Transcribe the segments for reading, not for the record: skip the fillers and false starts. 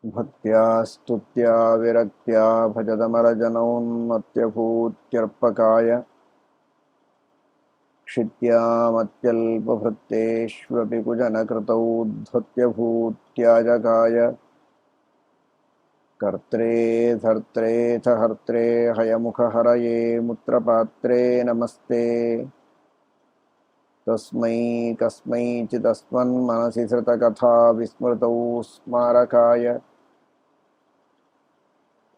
ಭಕ್ತ್ಯಾ ಸ್ತುತ್ಯಾ ವಿರಕ್ತ್ಯಾ ಭಜದಮರಜನೌನ್ಮತ್ಯಭೂತ್ಯರ್ಪಕಾಯ क्षित्यामत्यल्पभृत्तेष्वपि कुजनकृतौ ध्वत्यभूत्याजकाय कर्त्रे धर्त्रेऽथ हर्त्रे हयमुखहरये मुत्रपात्रे नमस्ते तस्मै कस्मैचिदस्मन्मनसि धृतकथा विस्मृतौ स्मारकाय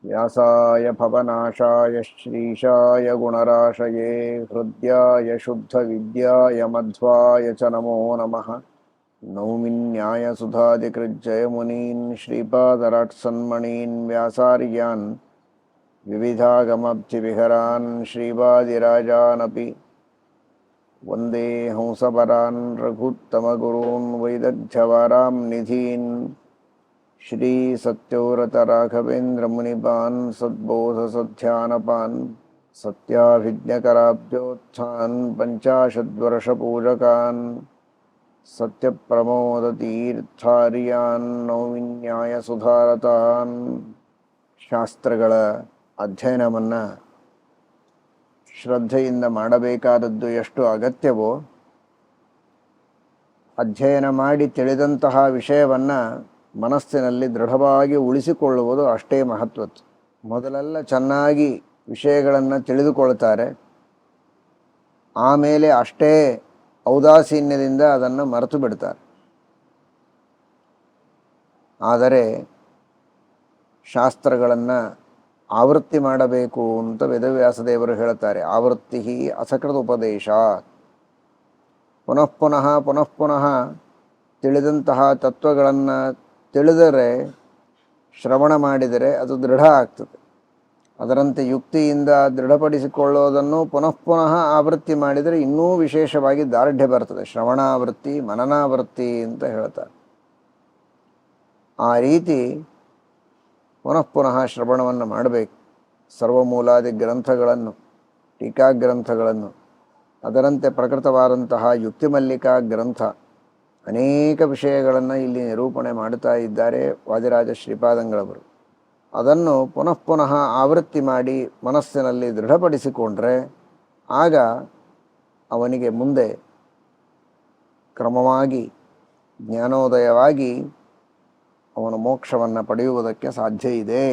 व्यासाय भवनाशाय श्रीशाय गुणराशये हृद्याय शुद्धविद्याय मध्वाय च नमो नमः। नौमिन्यायसुधादिकृज्जयमुनीन् श्रीपादराट्सन्मणीन् व्यासार्यान् विविधागमब्धिविहरान् श्रीवादिराजानपि वन्दे हंसपरान् रघुत्तमगुरून् वैदग्ध्यवरां निधीन् श्री सत्योव्रत राघवेंद्र मुनिपान् सद्बोधसध्यानपान् सत्याभिज्ञकराब्जोत्थान् पञ्चाशद्वर्षपूजकान् सत्यप्रमोदतीर्थार्यान् नौमिन्यायसुधारतान् ಶಾಸ್ತ್ರಗಳ ಅಧ್ಯಯನವನ್ನು ಶ್ರದ್ಧೆಯಿಂದ ಮಾಡಬೇಕಾದದ್ದು ಎಷ್ಟು ಅಗತ್ಯವೋ, ಅಧ್ಯಯನ ಮಾಡಿ ತಿಳಿದಂತಹ ವಿಷಯವನ್ನು ಮನಸ್ಸಿನಲ್ಲಿ ದೃಢವಾಗಿ ಉಳಿಸಿಕೊಳ್ಳುವುದು ಅಷ್ಟೇ ಮಹತ್ವದ್ದು. ಮೊದಲೆಲ್ಲ ಚೆನ್ನಾಗಿ ವಿಷಯಗಳನ್ನು ತಿಳಿದುಕೊಳ್ತಾರೆ, ಆಮೇಲೆ ಅಷ್ಟೇ ಔದಾಸೀನ್ಯದಿಂದ ಅದನ್ನು ಮರೆತು ಬಿಡ್ತಾರೆ. ಆದರೆ ಶಾಸ್ತ್ರಗಳನ್ನು ಆವೃತ್ತಿ ಮಾಡಬೇಕು ಅಂತ ವೇದವ್ಯಾಸದೇವರು ಹೇಳ್ತಾರೆ. ಆವೃತ್ತಿ ಅಸಕೃತ ಉಪದೇಶ. ಪುನಃ ಪುನಃ ಪುನಃ ಪುನಃ ತಿಳಿದಂತಹ ತತ್ವಗಳನ್ನು ತಿಳಿದರೆ, ಶ್ರವಣ ಮಾಡಿದರೆ ಅದು ದೃಢ ಆಗ್ತದೆ. ಅದರಂತೆ ಯುಕ್ತಿಯಿಂದ ದೃಢಪಡಿಸಿಕೊಳ್ಳೋದನ್ನು ಪುನಃ ಪುನಃ ಆವೃತ್ತಿ ಮಾಡಿದರೆ ಇನ್ನೂ ವಿಶೇಷವಾಗಿ ದಾರ್ಢ್ಯ ಬರ್ತದೆ. ಶ್ರವಣಾವೃತ್ತಿ ಮನನಾವೃತ್ತಿ ಅಂತ ಹೇಳ್ತಾರೆ. ಆ ರೀತಿ ಪುನಃ ಪುನಃ ಶ್ರವಣವನ್ನು ಮಾಡಬೇಕು. ಸರ್ವಮೂಲಾದಿ ಗ್ರಂಥಗಳನ್ನು, ಟೀಕಾಗ್ರಂಥಗಳನ್ನು, ಅದರಂತೆ ಪ್ರಕೃತವಾದಂತಹ ಯುಕ್ತಿಮಲ್ಲಿಕಾ ಗ್ರಂಥ, ಅನೇಕ ವಿಷಯಗಳನ್ನು ಇಲ್ಲಿ ನಿರೂಪಣೆ ಮಾಡುತ್ತಾ ಇದ್ದಾರೆ ವಾದಿರಾಜ ಶ್ರೀಪಾದಂಗಳವರು. ಅದನ್ನು ಪುನಃ ಪುನಃ ಆವೃತ್ತಿ ಮಾಡಿ ಮನಸ್ಸಿನಲ್ಲಿ ದೃಢಪಡಿಸಿಕೊಂಡ್ರೆ ಆಗ ಅವನಿಗೆ ಮುಂದೆ ಕ್ರಮವಾಗಿ ಜ್ಞಾನೋದಯವಾಗಿ ಅವನು ಮೋಕ್ಷವನ್ನು ಪಡೆಯುವುದಕ್ಕೆ ಸಾಧ್ಯ ಇದೆ.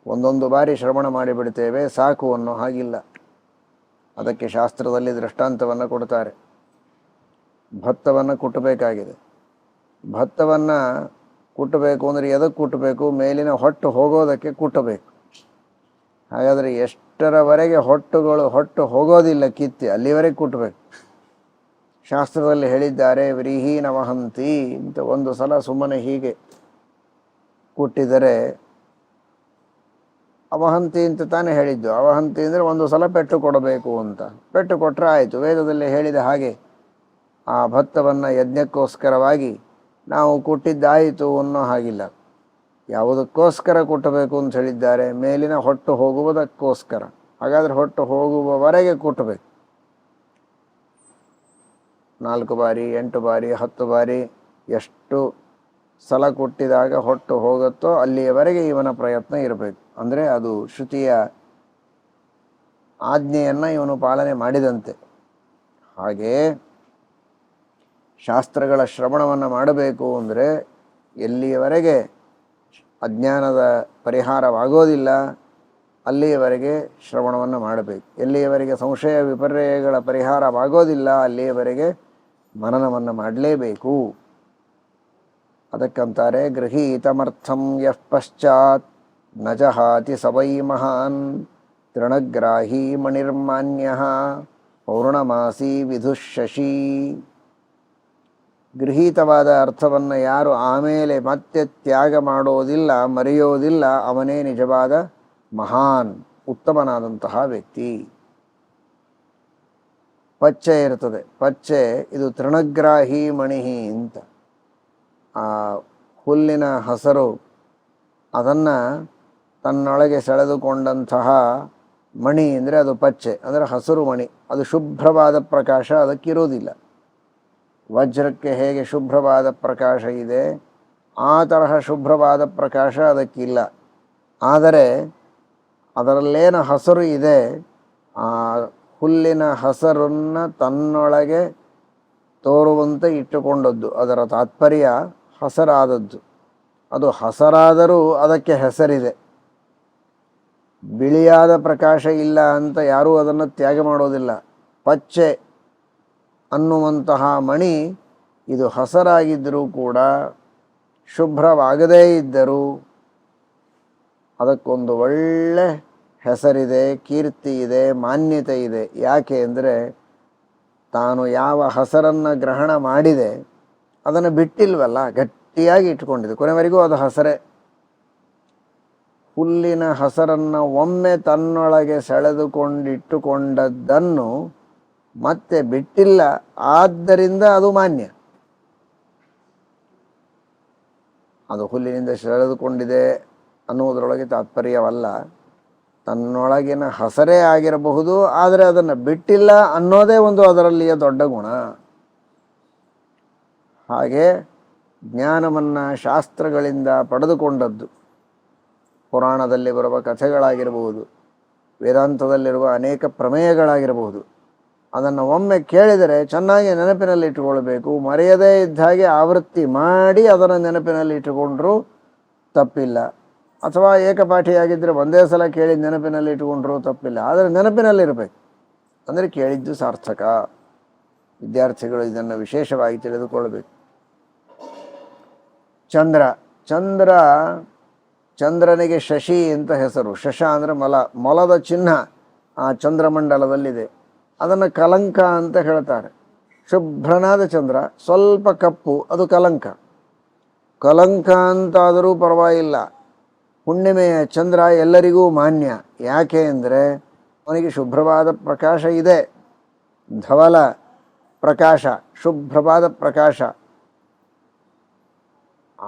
ಒಂದೊಂದು ಬಾರಿ ಶ್ರವಣ ಮಾಡಿಬಿಡ್ತೇವೆ ಸಾಕು ಅನ್ನೋ ಹಾಗಿಲ್ಲ. ಅದಕ್ಕೆ ಶಾಸ್ತ್ರದಲ್ಲಿ ದೃಷ್ಟಾಂತವನ್ನು ಕೊಡ್ತಾರೆ. ಭತ್ತವನ್ನು ಕುಟ್ಟಬೇಕಾಗಿದೆ. ಭತ್ತವನ್ನು ಕುಟ್ಟಬೇಕು ಅಂದರೆ ಎದಕ್ಕೆ ಕುಟ್ಟಬೇಕು? ಮೇಲಿನ ಹೊಟ್ಟು ಹೋಗೋದಕ್ಕೆ ಕುಟ್ಟಬೇಕು. ಹಾಗಾದರೆ ಎಷ್ಟರವರೆಗೆ ಹೊಟ್ಟು ಹೋಗೋದಿಲ್ಲ ಕಿತ್ತಿ, ಅಲ್ಲಿವರೆಗೆ ಕುಟ್ಟಬೇಕು. ಶಾಸ್ತ್ರದಲ್ಲಿ ಹೇಳಿದ್ದಾರೆ, ವ್ರೀಹಿ ನವಹಂತಿ ಅಂತ. ಒಂದು ಸಲ ಸುಮ್ಮನೆ ಹೀಗೆ ಕುಟ್ಟಿದರೆ, ಅವಹಂತಿ ಅಂತ ತಾನೇ ಹೇಳಿದ್ದು. ಅವಹಂತಿ ಅಂದರೆ ಒಂದು ಸಲ ಪೆಟ್ಟು ಕೊಡಬೇಕು ಅಂತ. ಪೆಟ್ಟು ಕೊಟ್ಟರೆ ಆಯಿತು. ವೇದದಲ್ಲಿ ಹೇಳಿದ ಹಾಗೆ ಆ ಭತ್ತವನ್ನು ಯಜ್ಞಕ್ಕೋಸ್ಕರವಾಗಿ ನಾವು ಕುಟ್ಟಿದ್ದಾಯಿತು ಅನ್ನೋ ಹಾಗಿಲ್ಲ. ಯಾವುದಕ್ಕೋಸ್ಕರ ಕುಟ್ಟಬೇಕು ಅಂತ ಹೇಳಿದ್ದಾರೆ? ಮೇಲಿನ ಹೊಟ್ಟು ಹೋಗುವುದಕ್ಕೋಸ್ಕರ. ಹಾಗಾದರೆ ಹೊಟ್ಟು ಹೋಗುವವರೆಗೆ ಕುಟ್ಟಬೇಕು. 4 ಬಾರಿ, 8 ಬಾರಿ, 10 ಬಾರಿ, ಎಷ್ಟು ಸಲ ಕುಟ್ಟಿದಾಗ ಹೊಟ್ಟು ಹೋಗುತ್ತೋ ಅಲ್ಲಿಯವರೆಗೆ ಇವನ ಪ್ರಯತ್ನ ಇರಬೇಕು. ಅಂದರೆ ಅದು ಶ್ರುತಿಯ ಆಜ್ಞೆಯನ್ನು ಇವನು ಪಾಲನೆ ಮಾಡಿದಂತೆ. ಹಾಗೇ ಶಾಸ್ತ್ರಗಳ ಶ್ರವಣವನ್ನು ಮಾಡಬೇಕು ಅಂದರೆ ಎಲ್ಲಿಯವರೆಗೆ ಅಜ್ಞಾನದ ಪರಿಹಾರವಾಗೋದಿಲ್ಲ ಅಲ್ಲಿಯವರೆಗೆ ಶ್ರವಣವನ್ನು ಮಾಡಬೇಕು. ಎಲ್ಲಿಯವರೆಗೆ ಸಂಶಯ ವಿಪರ್ಯಯಗಳ ಪರಿಹಾರವಾಗೋದಿಲ್ಲ ಅಲ್ಲಿಯವರೆಗೆ ಮನನವನ್ನು ಮಾಡಲೇಬೇಕು. ಅದಕ್ಕಂತಾರೆ, ಗೃಹೀತಮರ್ಥಂ ಯಃ ಪಶ್ಚಾತ್ ನ ಜಹಾತಿ ಸವೈ ಮಹಾನ್ ತೃಣಗ್ರಾಹಿ ಮಣಿರ್ಮಾನ್ಯಃ ಪೌರ್ಣಮಾಸಿ ವಿಧುಶಶಿ. ಗೃಹೀತವಾದ ಅರ್ಥವನ್ನು ಯಾರು ಆಮೇಲೆ ಮತ್ತೆ ತ್ಯಾಗ ಮಾಡೋದಿಲ್ಲ, ಮರೆಯೋದಿಲ್ಲ, ಅವನೇ ನಿಜವಾದ ಮಹಾನ್, ಉತ್ತಮನಾದಂತಹ ವ್ಯಕ್ತಿ. ಪಚ್ಚೆ ಇರ್ತದೆ. ಪಚ್ಚೆ ಇದು ತೃಣಗ್ರಾಹಿ ಮಣಿಹಿ ಅಂತ. ಆ ಹುಲ್ಲಿನ ಹಸರು ಅದನ್ನು ತನ್ನೊಳಗೆ ಸೆಳೆದುಕೊಂಡಂತಹ ಮಣಿ ಅಂದರೆ ಅದು ಪಚ್ಚೆ, ಅಂದರೆ ಹಸಿರು ಮಣಿ. ಅದು ಶುಭ್ರವಾದ ಪ್ರಕಾಶ ಅದಕ್ಕಿರೋದಿಲ್ಲ. ವಜ್ರಕ್ಕೆ ಹೇಗೆ ಶುಭ್ರವಾದ ಪ್ರಕಾಶ ಇದೆ ಆ ತರಹ ಶುಭ್ರವಾದ ಪ್ರಕಾಶ ಅದಕ್ಕಿಲ್ಲ. ಆದರೆ ಅದರಲ್ಲೇನು ಹಸರು ಇದೆ, ಆ ಹುಲ್ಲಿನ ಹಸರನ್ನು ತನ್ನೊಳಗೆ ತೋರುವಂತೆ ಇಟ್ಟುಕೊಂಡದ್ದು. ಅದರ ತಾತ್ಪರ್ಯ ಹಸರಾದದ್ದು. ಅದು ಹಸರಾದರೂ ಅದಕ್ಕೆ ಹೆಸರಿದೆ. ಬಿಳಿಯಾದ ಪ್ರಕಾಶ ಇಲ್ಲ ಅಂತ ಯಾರೂ ಅದನ್ನು ತ್ಯಾಗ ಮಾಡೋದಿಲ್ಲ. ಪಚ್ಚೆ ಅನ್ನುವಂತಹ ಮಣಿ ಇದು ಹಸರಾಗಿದ್ದರೂ ಕೂಡ, ಶುಭ್ರವಾಗದೇ ಇದ್ದರೂ ಅದಕ್ಕೊಂದು ಒಳ್ಳೆ ಹೆಸರಿದೆ, ಕೀರ್ತಿ ಇದೆ, ಮಾನ್ಯತೆ ಇದೆ. ಯಾಕೆ ಅಂದರೆ ತಾನು ಯಾವ ಹಸರನ್ನು ಗ್ರಹಣ ಮಾಡಿದೆ ಅದನ್ನು ಬಿಟ್ಟಿಲ್ವಲ್ಲ, ಗಟ್ಟಿಯಾಗಿ ಇಟ್ಕೊಂಡಿದೆ. ಕೊನೆವರೆಗೂ ಅದು ಹಸರೇ. ಹುಲ್ಲಿನ ಹಸರನ್ನು ಒಮ್ಮೆ ತನ್ನೊಳಗೆ ಸೆಳೆದುಕೊಂಡಿಟ್ಟುಕೊಂಡದ್ದನ್ನು ಮತ್ತೆ ಬಿಟ್ಟಿಲ್ಲ, ಆದ್ದರಿಂದ ಅದು ಮಾನ್ಯ. ಅದು ಹುಲ್ಲಿನಿಂದ ಸೆಳೆದುಕೊಂಡಿದೆ ಅನ್ನುವುದರೊಳಗೆ ತಾತ್ಪರ್ಯವಲ್ಲ. ತನ್ನೊಳಗಿನ ಹಸರೇ ಆಗಿರಬಹುದು, ಆದರೆ ಅದನ್ನು ಬಿಟ್ಟಿಲ್ಲ ಅನ್ನೋದೇ ಒಂದು ಅದರಲ್ಲಿಯ ದೊಡ್ಡ ಗುಣ. ಹಾಗೆ ಜ್ಞಾನವನ್ನು ಶಾಸ್ತ್ರಗಳಿಂದ ಪಡೆದುಕೊಂಡದ್ದು, ಪುರಾಣದಲ್ಲಿ ಬರುವ ಕಥೆಗಳಾಗಿರಬಹುದು, ವೇದಾಂತದಲ್ಲಿರುವ ಅನೇಕ ಪ್ರಮೇಯಗಳಾಗಿರಬಹುದು, ಅದನ್ನು ಒಮ್ಮೆ ಕೇಳಿದರೆ ಚೆನ್ನಾಗಿ ನೆನಪಿನಲ್ಲಿ ಇಟ್ಟುಕೊಳ್ಬೇಕು. ಮರೆಯದೇ ಇದ್ದ ಹಾಗೆ ಆವೃತ್ತಿ ಮಾಡಿ ಅದನ್ನು ನೆನಪಿನಲ್ಲಿ ಇಟ್ಟುಕೊಂಡ್ರೂ ತಪ್ಪಿಲ್ಲ. ಅಥವಾ ಏಕಪಾಠಿಯಾಗಿದ್ದರೆ ಒಂದೇ ಸಲ ಕೇಳಿ ನೆನಪಿನಲ್ಲಿ ಇಟ್ಟುಕೊಂಡ್ರೂ ತಪ್ಪಿಲ್ಲ. ಆದರೆ ನೆನಪಿನಲ್ಲಿರಬೇಕು, ಅಂದರೆ ಕೇಳಿದ್ದು ಸಾರ್ಥಕ. ವಿದ್ಯಾರ್ಥಿಗಳು ಇದನ್ನು ವಿಶೇಷವಾಗಿ ತಿಳಿದುಕೊಳ್ಳಬೇಕು. ಚಂದ್ರನಿಗೆ ಶಶಿ ಅಂತ ಹೆಸರು. ಶಶ ಅಂದರೆ ಮೊಲ, ಮೊಲದ ಚಿಹ್ನ ಆ ಚಂದ್ರಮಂಡಲದಲ್ಲಿದೆ. ಅದನ್ನು ಕಲಂಕ ಅಂತ ಹೇಳ್ತಾರೆ. ಶುಭ್ರನಾದ ಚಂದ್ರ, ಸ್ವಲ್ಪ ಕಪ್ಪು, ಅದು ಕಲಂಕ. ಕಲಂಕ ಅಂತಾದರೂ ಪರವಾಗಿಲ್ಲ, ಹುಣ್ಣಿಮೆಯ ಚಂದ್ರ ಎಲ್ಲರಿಗೂ ಮಾನ್ಯ. ಯಾಕೆ ಅಂದರೆ ಅವನಿಗೆ ಶುಭ್ರವಾದ ಪ್ರಕಾಶ ಇದೆ, ಧವಲ ಪ್ರಕಾಶ, ಶುಭ್ರವಾದ ಪ್ರಕಾಶ.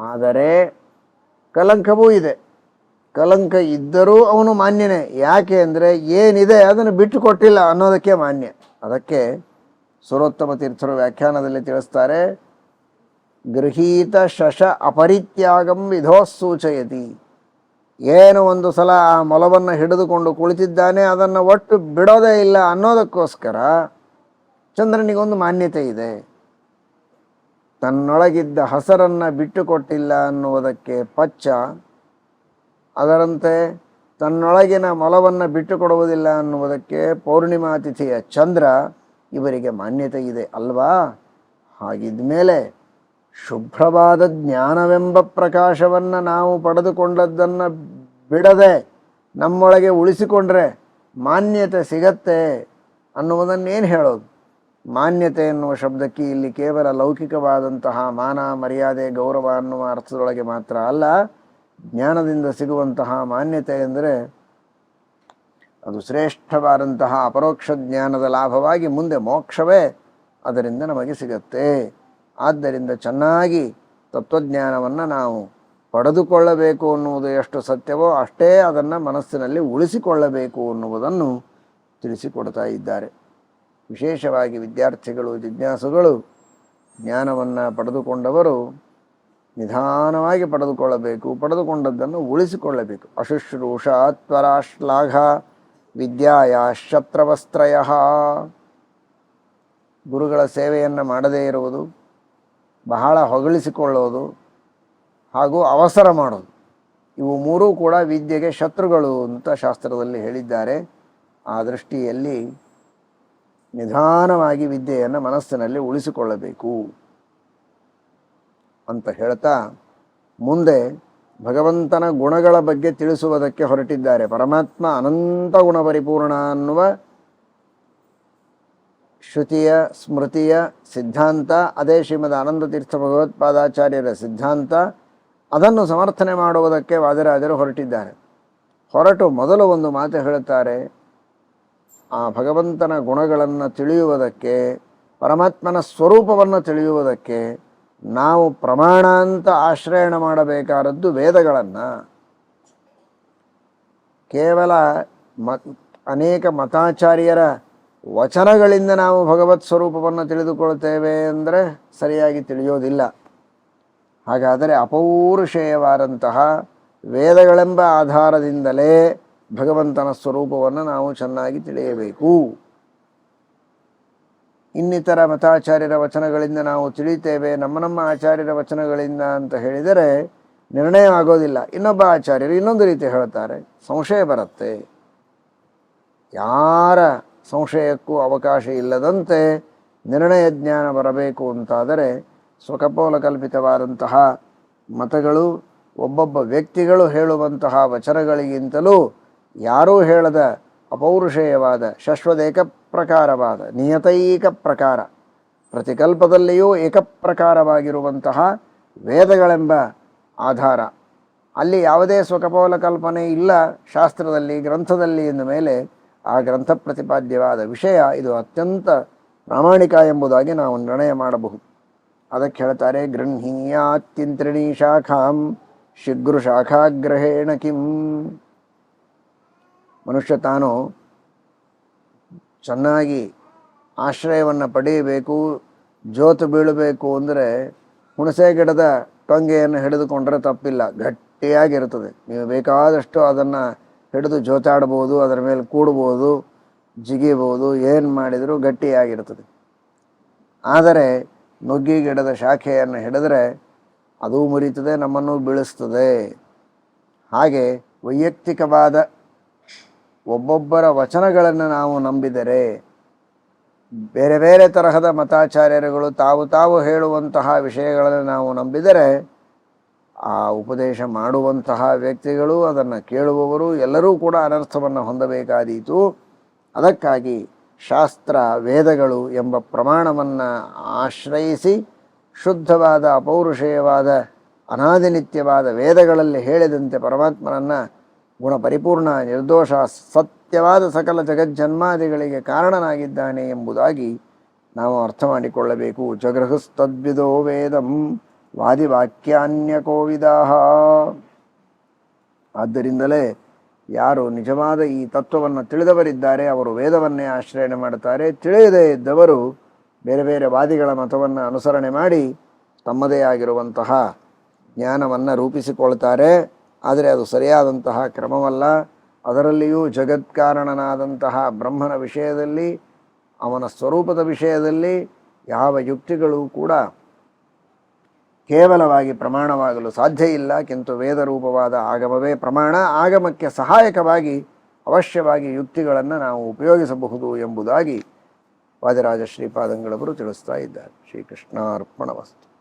ಆದರೆ ಕಲಂಕವೂ ಇದೆ. ಕಲಂಕ ಇದ್ದರೂ ಅವನು ಮಾನ್ಯನೇ. ಯಾಕೆ ಅಂದರೆ ಏನಿದೆ ಅದನ್ನು ಬಿಟ್ಟು ಕೊಟ್ಟಿಲ್ಲ ಅನ್ನೋದಕ್ಕೆ ಮಾನ್ಯ. ಅದಕ್ಕೆ ಸುರೋತ್ತಮ ತೀರ್ಥರು ವ್ಯಾಖ್ಯಾನದಲ್ಲಿ ತಿಳಿಸ್ತಾರೆ, ಗೃಹೀತ ಶಶ ಅಪರಿತ್ಯಾಗಂ ವಿಧೋ ಸೂಚಯತಿ. ಏನು ಒಂದು ಸಲ ಆ ಮೊಲವನ್ನು ಹಿಡಿದುಕೊಂಡು ಕುಳಿತಿದ್ದಾನೆ, ಅದನ್ನು ಒಟ್ಟು ಬಿಡೋದೇ ಇಲ್ಲ ಅನ್ನೋದಕ್ಕೋಸ್ಕರ ಚಂದ್ರನಿಗೊಂದು ಮಾನ್ಯತೆ ಇದೆ. ತನ್ನೊಳಗಿದ್ದ ಹಸರನ್ನು ಬಿಟ್ಟುಕೊಟ್ಟಿಲ್ಲ ಅನ್ನುವುದಕ್ಕೆ ಪಚ್ಚ, ಅದರಂತೆ ತನ್ನೊಳಗಿನ ಮೊಲವನ್ನು ಬಿಟ್ಟುಕೊಡುವುದಿಲ್ಲ ಅನ್ನುವುದಕ್ಕೆ ಪೌರ್ಣಿಮಾ ತಿಥಿಯ ಚಂದ್ರ ಇವರಿಗೆ ಮಾನ್ಯತೆ ಇದೆ ಅಲ್ವಾ? ಹಾಗಿದ್ದ ಮೇಲೆ ಶುಭ್ರವಾದ ಜ್ಞಾನವೆಂಬ ಪ್ರಕಾಶವನ್ನು ನಾವು ಪಡೆದುಕೊಂಡದ್ದನ್ನು ಬಿಡದೆ ನಮ್ಮೊಳಗೆ ಉಳಿಸಿಕೊಂಡ್ರೆ ಮಾನ್ಯತೆ ಸಿಗತ್ತೆ ಅನ್ನುವುದನ್ನೇನು ಹೇಳೋದು? ಮಾನ್ಯತೆ ಎನ್ನುವ ಶಬ್ದಕ್ಕೆ ಇಲ್ಲಿ ಕೇವಲ ಲೌಕಿಕವಾದಂತಹ ಮಾನ, ಮರ್ಯಾದೆ, ಗೌರವ ಅನ್ನುವ ಅರ್ಥದೊಳಗೆ ಮಾತ್ರ ಅಲ್ಲ. ಜ್ಞಾನದಿಂದ ಸಿಗುವಂತಹ ಮಾನ್ಯತೆ ಎಂದರೆ ಅದು ಶ್ರೇಷ್ಠವಾದಂತಹ ಅಪರೋಕ್ಷ ಜ್ಞಾನದ ಲಾಭವಾಗಿ ಮುಂದೆ ಮೋಕ್ಷವೇ ಅದರಿಂದ ನಮಗೆ ಸಿಗತ್ತೆ. ಆದ್ದರಿಂದ ಚೆನ್ನಾಗಿ ತತ್ವಜ್ಞಾನವನ್ನು ನಾವು ಪಡೆದುಕೊಳ್ಳಬೇಕು ಅನ್ನುವುದು ಎಷ್ಟು ಸತ್ಯವೋ ಅಷ್ಟೇ ಅದನ್ನು ಮನಸ್ಸಿನಲ್ಲಿ ಉಳಿಸಿಕೊಳ್ಳಬೇಕು ಅನ್ನುವುದನ್ನು ತಿಳಿಸಿಕೊಡ್ತಾ ಇದ್ದಾರೆ. ವಿಶೇಷವಾಗಿ ವಿದ್ಯಾರ್ಥಿಗಳು, ಜಿಜ್ಞಾಸುಗಳು, ಜ್ಞಾನವನ್ನು ಪಡೆದುಕೊಂಡವರು ನಿಧಾನವಾಗಿ ಪಡೆದುಕೊಳ್ಳಬೇಕು, ಪಡೆದುಕೊಂಡದ್ದನ್ನು ಉಳಿಸಿಕೊಳ್ಳಬೇಕು. ಅಶುಶ್ರೂಷಾ ತ್ವರಾಶ್ಲಾಘ ವಿದ್ಯಾಯ ಶತ್ರವಸ್ತ್ರಯ. ಗುರುಗಳ ಸೇವೆಯನ್ನು ಮಾಡದೇ ಇರುವುದು, ಬಹಳ ಹೊಗಳಿಸಿಕೊಳ್ಳೋದು ಹಾಗೂ ಅವಸರ ಮಾಡೋದು, ಇವು ಮೂರೂ ಕೂಡ ವಿದ್ಯೆಗೆ ಶತ್ರುಗಳು ಅಂತ ಶಾಸ್ತ್ರದಲ್ಲಿ ಹೇಳಿದ್ದಾರೆ. ಆ ದೃಷ್ಟಿಯಲ್ಲಿ ನಿಧಾನವಾಗಿ ವಿದ್ಯೆಯನ್ನು ಮನಸ್ಸಿನಲ್ಲಿ ಉಳಿಸಿಕೊಳ್ಳಬೇಕು ಅಂತ ಹೇಳ್ತಾ ಮುಂದೆ ಭಗವಂತನ ಗುಣಗಳ ಬಗ್ಗೆ ತಿಳಿಸುವುದಕ್ಕೆ ಹೊರಟಿದ್ದಾರೆ. ಪರಮಾತ್ಮ ಅನಂತ ಗುಣ ಪರಿಪೂರ್ಣ ಅನ್ನುವ ಶ್ರುತಿಯ ಸ್ಮೃತಿಯ ಸಿದ್ಧಾಂತ, ಅದೇ ಶ್ರೀಮದ್ ಆನಂದತೀರ್ಥ ಭಗವತ್ಪಾದಾಚಾರ್ಯರ ಸಿದ್ಧಾಂತ. ಅದನ್ನು ಸಮರ್ಥನೆ ಮಾಡುವುದಕ್ಕೆ ವಾದಿರಾಜರು ಹೊರಟಿದ್ದಾರೆ. ಹೊರಟು ಮೊದಲು ಒಂದು ಮಾತು ಹೇಳುತ್ತಾರೆ. ಆ ಭಗವಂತನ ಗುಣಗಳನ್ನು ತಿಳಿಯುವುದಕ್ಕೆ, ಪರಮಾತ್ಮನ ಸ್ವರೂಪವನ್ನು ತಿಳಿಯುವುದಕ್ಕೆ ನಾವು ಪ್ರಮಾಣ ಅಂತ ಆಶ್ರಯಣ ಮಾಡಬೇಕಾದದ್ದು ವೇದಗಳನ್ನು. ಕೇವಲ ಅನೇಕ ಮತಾಚಾರ್ಯರ ವಚನಗಳಿಂದ ನಾವು ಭಗವತ್ ಸ್ವರೂಪವನ್ನು ತಿಳಿದುಕೊಳ್ತೇವೆ ಅಂದರೆ ಸರಿಯಾಗಿ ತಿಳಿಯೋದಿಲ್ಲ. ಹಾಗಾದರೆ ಅಪೌರುಷೇಯವಾದಂತಹ ವೇದಗಳೆಂಬ ಆಧಾರದಿಂದಲೇ ಭಗವಂತನ ಸ್ವರೂಪವನ್ನು ನಾವು ಚೆನ್ನಾಗಿ ತಿಳಿಯಬೇಕು. ಇನ್ನಿತರ ಮತಾಚಾರ್ಯರ ವಚನಗಳಿಂದ ನಾವು ತಿಳಿತೇವೆ, ನಮ್ಮ ಆಚಾರ್ಯರ ವಚನಗಳಿಂದ ಅಂತ ಹೇಳಿದರೆ ನಿರ್ಣಯ ಆಗೋದಿಲ್ಲ. ಇನ್ನೊಬ್ಬ ಆಚಾರ್ಯರು ಇನ್ನೊಂದು ರೀತಿ ಹೇಳ್ತಾರೆ, ಸಂಶಯ ಬರುತ್ತೆ. ಯಾರ ಸಂಶಯಕ್ಕೂ ಅವಕಾಶ ಇಲ್ಲದಂತೆ ನಿರ್ಣಯ ಜ್ಞಾನ ಬರಬೇಕು ಅಂತಾದರೆ ಸ್ವಕಪೋಲ ಕಲ್ಪಿತವಾದಂತಹ ಮತಗಳು, ಒಬ್ಬೊಬ್ಬ ವ್ಯಕ್ತಿಗಳು ಹೇಳುವಂತಹ ವಚನಗಳಿಗಿಂತಲೂ ಯಾರೂ ಹೇಳದ ಅಪೌರುಷೇಯವಾದ ಶಶ್ವದೇಕ ಪ್ರಕಾರವಾದ ನಿಯತೈಕ ಪ್ರಕಾರ, ಪ್ರತಿಕಲ್ಪದಲ್ಲಿಯೂ ಏಕಪ್ರಕಾರವಾಗಿರುವಂತಹ ವೇದಗಳೆಂಬ ಆಧಾರ, ಅಲ್ಲಿ ಯಾವುದೇ ಸ್ವಕಪೋಲ ಕಲ್ಪನೆ ಇಲ್ಲ ಶಾಸ್ತ್ರದಲ್ಲಿ, ಗ್ರಂಥದಲ್ಲಿ ಎಂದ ಮೇಲೆ ಆ ಗ್ರಂಥ ಪ್ರತಿಪಾದ್ಯವಾದ ವಿಷಯ ಇದು ಅತ್ಯಂತ ಪ್ರಾಮಾಣಿಕ ಎಂಬುದಾಗಿ ನಾವು ನಿರ್ಣಯ ಮಾಡಬಹುದು. ಅದಕ್ಕೆ ಹೇಳ್ತಾರೆ, ಗೃಹೀಯಾತ್ಯಂತ್ರಿಣೀ ಶಾಖಾಂ ಶೀಘ್ರ ಶಾಖಾಗ್ರಹೇಣ ಕಿಂ. ಮನುಷ್ಯ ತಾನು ಚೆನ್ನಾಗಿ ಆಶ್ರಯವನ್ನು ಪಡೆಯಬೇಕು, ಜೋತು ಬೀಳಬೇಕು ಅಂದರೆ ಹುಣಸೆ ಗಿಡದ ಟೊಂಗೆಯನ್ನು ಹಿಡಿದುಕೊಂಡ್ರೆ ತಪ್ಪಿಲ್ಲ, ಗಟ್ಟಿಯಾಗಿರ್ತದೆ. ನೀವು ಬೇಕಾದಷ್ಟು ಅದನ್ನು ಹಿಡಿದು ಜೋತಾಡ್ಬೋದು, ಅದರ ಮೇಲೆ ಕೂಡ್ಬೋದು, ಜಿಗಿಬೋದು, ಏನು ಮಾಡಿದರೂ ಗಟ್ಟಿಯಾಗಿರ್ತದೆ. ಆದರೆ ನುಗ್ಗಿ ಗಿಡದ ಶಾಖೆಯನ್ನು ಹಿಡಿದ್ರೆ ಅದು ಮುರಿತದೆ, ನಮ್ಮನ್ನು ಬೀಳಿಸ್ತದೆ. ಹಾಗೆ ವೈಯಕ್ತಿಕವಾದ ಒಬ್ಬೊಬ್ಬರ ವಚನಗಳನ್ನು ನಾವು ನಂಬಿದರೆ, ಬೇರೆ ಬೇರೆ ತರಹದ ಮತಾಚಾರ್ಯರುಗಳು ತಾವು ಹೇಳುವಂತಹ ವಿಷಯಗಳನ್ನು ನಾವು ನಂಬಿದರೆ, ಆ ಉಪದೇಶ ಮಾಡುವಂತಹ ವ್ಯಕ್ತಿಗಳು, ಅದನ್ನು ಕೇಳುವವರು ಎಲ್ಲರೂ ಕೂಡ ಅನರ್ಥವನ್ನು ಹೊಂದಬೇಕಾದೀತು. ಅದಕ್ಕಾಗಿ ಶಾಸ್ತ್ರ ವೇದಗಳು ಎಂಬ ಪ್ರಮಾಣವನ್ನು ಆಶ್ರಯಿಸಿ ಶುದ್ಧವಾದ ಅಪೌರುಷೇಯವಾದ ಅನಾದಿನಿತ್ಯವಾದ ವೇದಗಳಲ್ಲಿ ಹೇಳಿದಂತೆ ಪರಮಾತ್ಮನನ್ನು ಗುಣಪರಿಪೂರ್ಣ ನಿರ್ದೋಷ ಸತ್ಯವಾದ ಸಕಲ ಜಗಜ್ಜನ್ಮಾದಿಗಳಿಗೆ ಕಾರಣನಾಗಿದ್ದಾನೆ ಎಂಬುದಾಗಿ ನಾವು ಅರ್ಥ ಮಾಡಿಕೊಳ್ಳಬೇಕು. ಜಗೃಹಸ್ತದ್ವಿದೋ ವೇದಂ ವಾದಿವಾಕ್ಯಾನ್ಯಕೋವಿದಾಹ. ಆದ್ದರಿಂದಲೇ ಯಾರು ನಿಜವಾದ ಈ ತತ್ವವನ್ನು ತಿಳಿದವರಿದ್ದಾರೆ ಅವರು ವೇದವನ್ನೇ ಆಶ್ರಯಣೆ ಮಾಡುತ್ತಾರೆ. ತಿಳಿಯದೇ ಇದ್ದವರು ಬೇರೆ ಬೇರೆ ವಾದಿಗಳ ಮತವನ್ನು ಅನುಸರಣೆ ಮಾಡಿ ತಮ್ಮದೇ ಆಗಿರುವಂತಹ ಜ್ಞಾನವನ್ನು ರೂಪಿಸಿಕೊಳ್ತಾರೆ. ಆದರೆ ಅದು ಸರಿಯಾದಂತಹ ಕ್ರಮವಲ್ಲ. ಅದರಲ್ಲಿಯೂ ಜಗತ್ಕಾರಣನಾದಂತಹ ಬ್ರಹ್ಮನ ವಿಷಯದಲ್ಲಿ, ಅವನ ಸ್ವರೂಪದ ವಿಷಯದಲ್ಲಿ ಯಾವ ಯುಕ್ತಿಗಳು ಕೂಡ ಕೇವಲವಾಗಿ ಪ್ರಮಾಣವಾಗಲು ಸಾಧ್ಯ ಇಲ್ಲ. ಕಿಂತು ವೇದರೂಪವಾದ ಆಗಮವೇ ಪ್ರಮಾಣ. ಆಗಮಕ್ಕೆ ಸಹಾಯಕವಾಗಿ ಅವಶ್ಯವಾಗಿ ಯುಕ್ತಿಗಳನ್ನು ನಾವು ಉಪಯೋಗಿಸಬಹುದು ಎಂಬುದಾಗಿ ವಾದಿರಾಜ ಶ್ರೀಪಾದಂಗಳವರು ತಿಳಿಸ್ತಾ ಇದ್ದಾರೆ. ಶ್ರೀಕೃಷ್ಣಾರ್ಪಣಮಸ್ತು.